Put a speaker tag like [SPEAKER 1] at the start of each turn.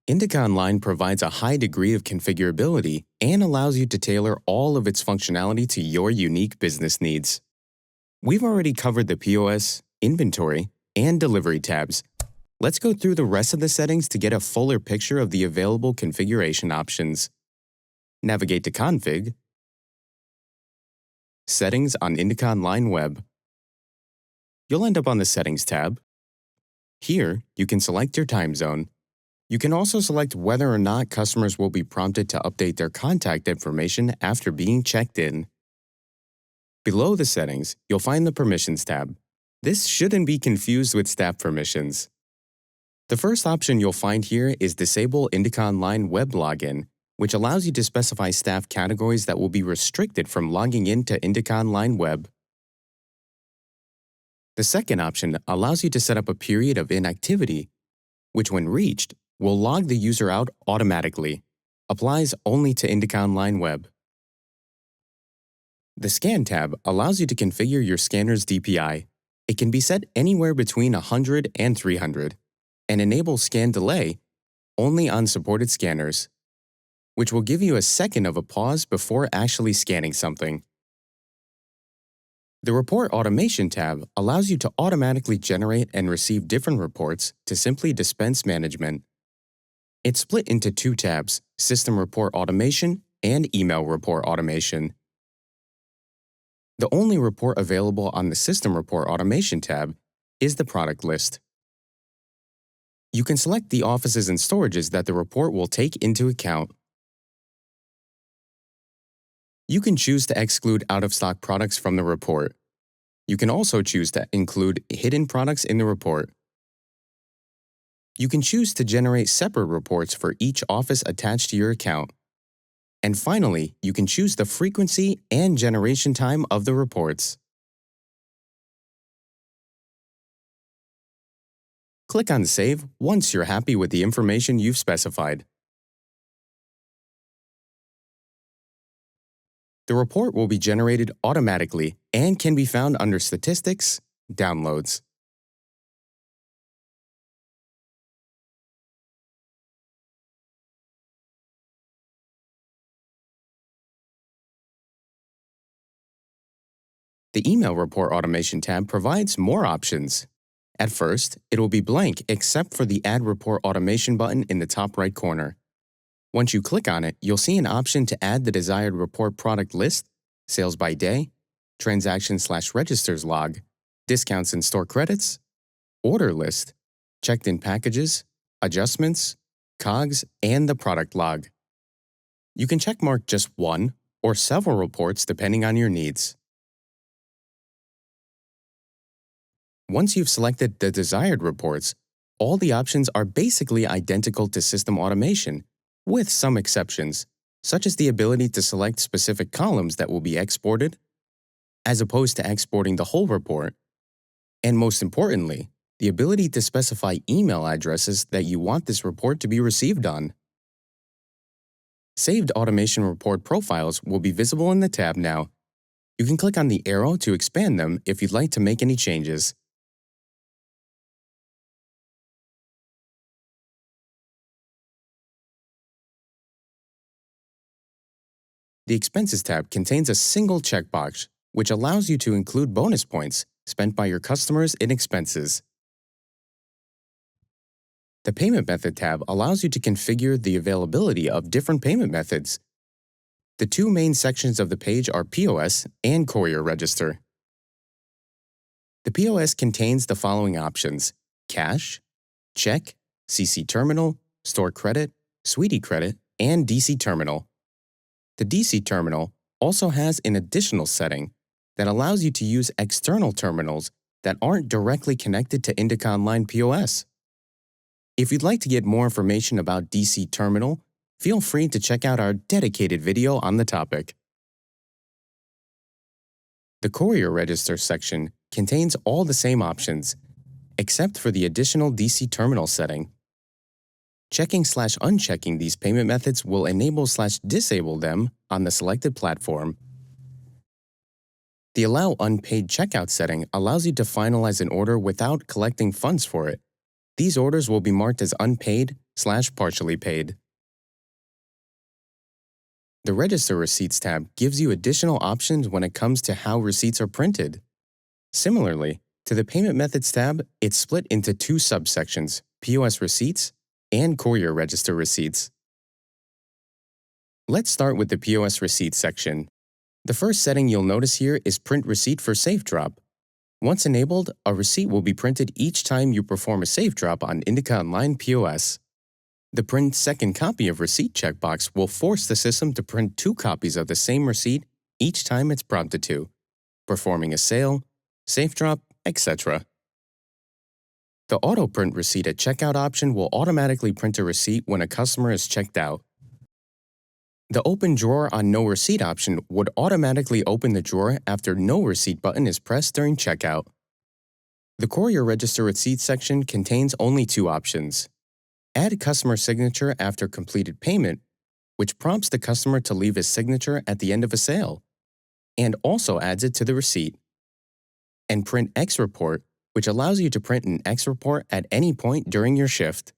[SPEAKER 1] IndicaOnline provides a high degree of configurability and allows you to tailor all of its functionality to your unique business needs. We've already covered the POS, inventory, and delivery tabs. Let's go through the rest of the settings to get a fuller picture of the available configuration options. Navigate to Config, Settings on IndicaOnline Web. You'll end up on the Settings tab. Here, you can select your time zone. You can also select whether or not customers will be prompted to update their contact information after being checked in. Below the settings, you'll find the Permissions tab. This shouldn't be confused with staff permissions. The first option you'll find here is Disable IndicaOnline Web Login, which allows you to specify staff categories that will be restricted from logging into IndicaOnline Web. The second option allows you to set up a period of inactivity, which when reached, will log the user out automatically. Applies only to IndicaOnline Web. The Scan tab allows you to configure your scanner's DPI. It can be set anywhere between 100 and 300, and enable scan delay only on supported scanners, which will give you a second of a pause before actually scanning something. The Report Automation tab allows you to automatically generate and receive different reports to simply dispense management. It's split into two tabs, System Report Automation and Email Report Automation. The only report available on the System Report Automation tab is the product list. You can select the offices and storages that the report will take into account. You can choose to exclude out-of-stock products from the report. You can also choose to include hidden products in the report. You can choose to generate separate reports for each office attached to your account. And finally, you can choose the frequency and generation time of the reports. Click on Save once you're happy with the information you've specified. The report will be generated automatically and can be found under Statistics, Downloads. The Email Report Automation tab provides more options. At first, it will be blank except for the Add Report Automation button in the top right corner. Once you click on it, you'll see an option to add the desired report product list, sales by day, transaction/registers log, discounts and store credits, order list, checked-in packages, adjustments, COGS, and the product log. You can checkmark just one or several reports depending on your needs. Once you've selected the desired reports, all the options are basically identical to system automation, with some exceptions, such as the ability to select specific columns that will be exported, as opposed to exporting the whole report, and most importantly, the ability to specify email addresses that you want this report to be received on. Saved automation report profiles will be visible in the tab now. You can click on the arrow to expand them if you'd like to make any changes. The Expenses tab contains a single checkbox, which allows you to include bonus points spent by your customers in expenses. The Payment Method tab allows you to configure the availability of different payment methods. The two main sections of the page are POS and Courier Register. The POS contains the following options: Cash, Check, CC Terminal, Store Credit, Sweetie Credit, and DC Terminal. The DC terminal also has an additional setting that allows you to use external terminals that aren't directly connected to IndicaOnline POS. If you'd like to get more information about DC terminal, feel free to check out our dedicated video on the topic. The Courier Register section contains all the same options, except for the additional DC terminal setting. Checking/unchecking these payment methods will enable/disable them on the selected platform. The Allow Unpaid Checkout setting allows you to finalize an order without collecting funds for it. These orders will be marked as unpaid/partially paid. The Register Receipts tab gives you additional options when it comes to how receipts are printed. Similarly to the Payment Methods tab, it's split into two subsections, POS Receipts and Courier Register Receipts. Let's start with the POS Receipts section. The first setting you'll notice here is Print Receipt for Safe Drop. Once enabled, a receipt will be printed each time you perform a safe drop on IndicaOnline POS. The Print Second Copy of Receipt checkbox will force the system to print 2 copies of the same receipt each time it's prompted to, performing a sale, safe drop, etc. The Auto Print Receipt at Checkout option will automatically print a receipt when a customer is checked out. The Open Drawer on No Receipt option would automatically open the drawer after No Receipt button is pressed during checkout. The Courier Register Receipt section contains only 2 options. Add customer signature after completed payment, which prompts the customer to leave his signature at the end of a sale, and also adds it to the receipt. And Print X Report, which allows you to print an X report at any point during your shift.